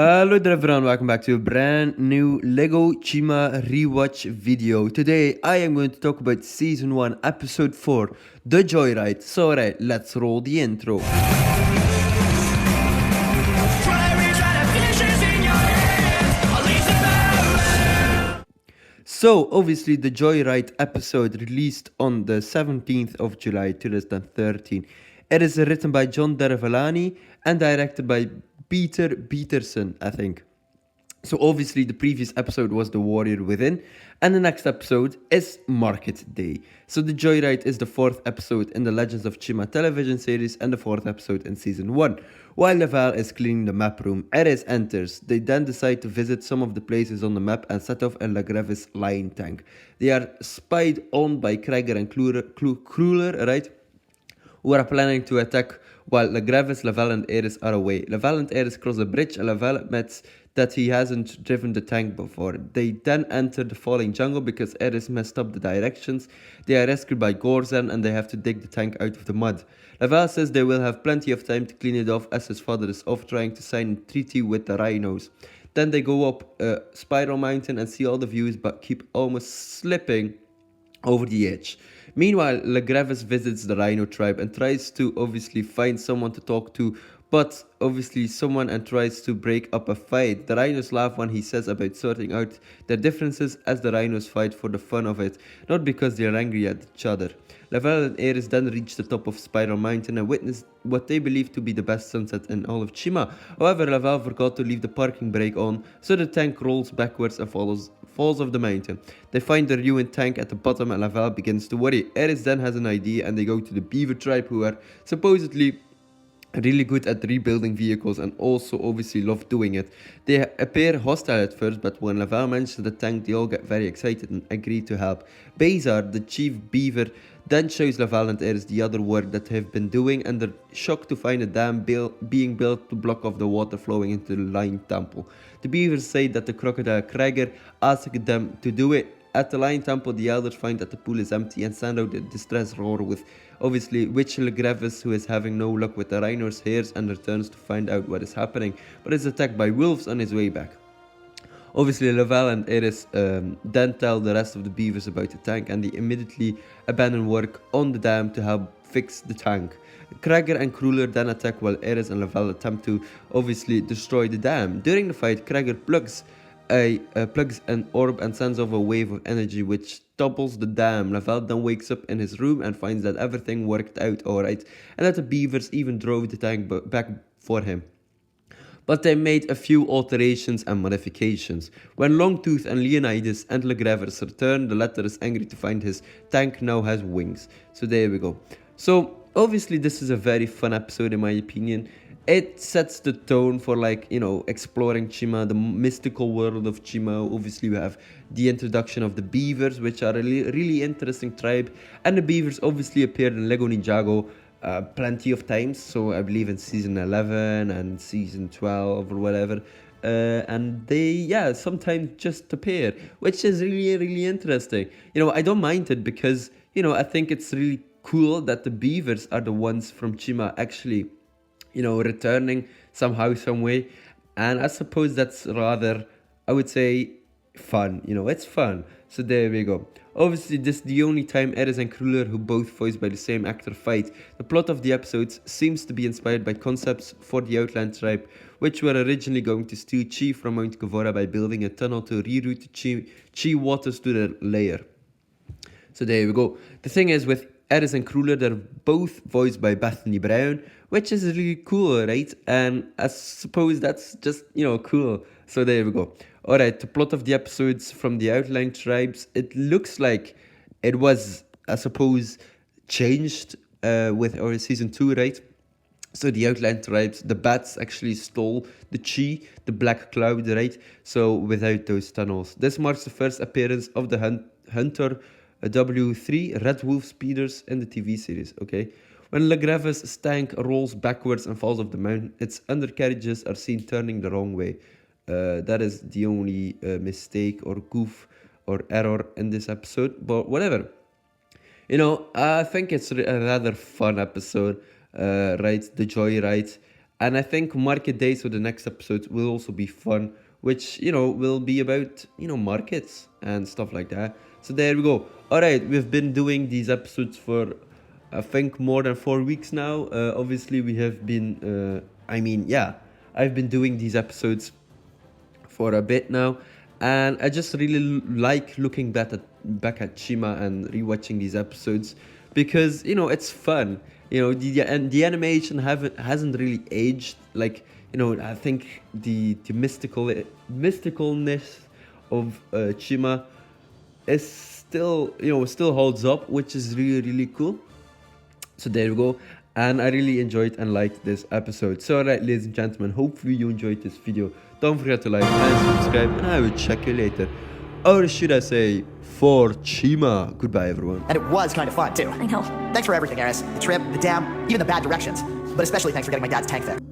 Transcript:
Hello there everyone, welcome back to a brand new LEGO Chima rewatch video. Today I am going to talk about Season 1 Episode 4, The Joyride. So alright, let's roll the intro. So obviously the Joyride episode released on the 17th of July 2013. It is written by John Deravalani and directed by Peter Peterson, I think. So obviously the previous episode was The Warrior Within, and the next episode is Market Day. So the Joyride is the 4th episode in the Legends of Chima television series and the 4th episode in Season 1. While Laval is cleaning the map room, Ares enters. They then decide to visit some of the places on the map and set off a Lagrevis lion tank. They are spied on by Cragger and Kruller, right? Who are planning to attack while Lagrevis, Laval and Ares are away. Laval and Ares cross the bridge and Laval admits that he hasn't driven the tank before. They then enter the falling jungle because Ares messed up the directions. They are rescued by Gorzan and they have to dig the tank out of the mud. Laval says they will have plenty of time to clean it off as his father is off trying to sign a treaty with the rhinos. Then they go up a spiral mountain and see all the views but keep almost slipping over the edge. Meanwhile, Lagrevis visits the Rhino tribe and tries to obviously find someone to talk to, but obviously someone and tries to break up a fight. The Rhinos laugh when he says about sorting out their differences as the Rhinos fight for the fun of it, not because they are angry at each other. Laval and Ares then reach the top of Spiral Mountain and witness what they believe to be the best sunset in all of Chima. However, Laval forgot to leave the parking brake on, so the tank rolls backwards and falls off the mountain. They find the ruined tank at the bottom and Laval begins to worry. Ares then has an idea and they go to the Beaver Tribe, who are supposedly really good at rebuilding vehicles and also obviously love doing it. They appear hostile at first, but when Laval mentions the tank, they all get very excited and agree to help. Bazar, the chief beaver, then shows Laval and Ares the other work that they have been doing, and they're shocked to find a dam being built to block off the water flowing into the Lion Temple. The beavers say that the crocodile Cragger asked them to do it. At the Lion Temple, the elders find that the pool is empty and send out a distress roar with obviously Witch Lagrevis, who is having no luck with the rhino's hairs and returns to find out what is happening, but is attacked by wolves on his way back. Obviously, Laval and Ares then tell the rest of the beavers about the tank, and they immediately abandon work on the dam to help fix the tank. Cragger and Kruller then attack while Ares and Laval attempt to obviously destroy the dam. During the fight, Cragger plugs an orb and sends off a wave of energy which topples the dam. Laval then wakes up in his room and finds that everything worked out alright, and that the beavers even drove the tank back for him. But they made a few alterations and modifications. When Longtooth and Leonidas and Lagrevis return, the latter is angry to find his tank now has wings. So there we go. So obviously this is a very fun episode in my opinion. It sets the tone for, like, you know, exploring Chima, the mystical world of Chima. Obviously we have the introduction of the beavers, which are a really interesting tribe, and the beavers obviously appeared in Lego Ninjago plenty of times, so I believe in season 11 and season 12 or whatever, and they sometimes just appear, which is really interesting. You know, I don't mind it because, you know, I think it's really cool that the beavers are the ones from Chima actually, you know, returning somehow, some way, and I suppose that's rather, I would say, fun. You know, it's fun. So there we go. Obviously, this is the only time Ares and Kruller, who both voiced by the same actor, fight. The plot of the episodes seems to be inspired by concepts for the Outland tribe, which were originally going to steal Chi from Mount Kavora by building a tunnel to reroute the Chi waters to their lair. So there we go. The thing is, with Ares and Kruller, they're both voiced by Bethany Brown, which is really cool, right? And I suppose that's just, you know, cool. So there we go. Alright, the plot of the episodes from the Outland tribes, it looks like it was, I suppose, changed with our season 2, right? So the Outland tribes, the bats actually stole the Chi, the black cloud, right? So without those tunnels. This marks the first appearance of the Hunter W3 Red Wolf speeders in the TV series, okay? When Lagrevis' tank rolls backwards and falls off the mountain, its undercarriages are seen turning the wrong way. That is the only mistake or goof or error in this episode, but whatever. You know, I think it's a rather fun episode, right? The Joyride. And I think market days for the next episode will also be fun, which, you know, will be about, you know, markets and stuff like that. So there we go. All right, we've been doing these episodes for, I think, more than 4 weeks now. Obviously, we have been, I've been doing these episodes for a bit now. And I just really like looking back at Chima and rewatching these episodes because, you know, it's fun. You know, the animation hasn't really aged. Like, you know, I think the mysticalness of Chima is still, you know, still holds up, which is really, really cool. So there we go. And I really enjoyed and liked this episode. So alright, ladies and gentlemen, hopefully you enjoyed this video. Don't forget to like and subscribe, and I will check you later. Or should I say, FORCHIMA. Goodbye, everyone. And it was kind of fun, too. I know. Thanks for everything, Eris. The trip, the dam, even the bad directions. But especially thanks for getting my dad's tank fixed.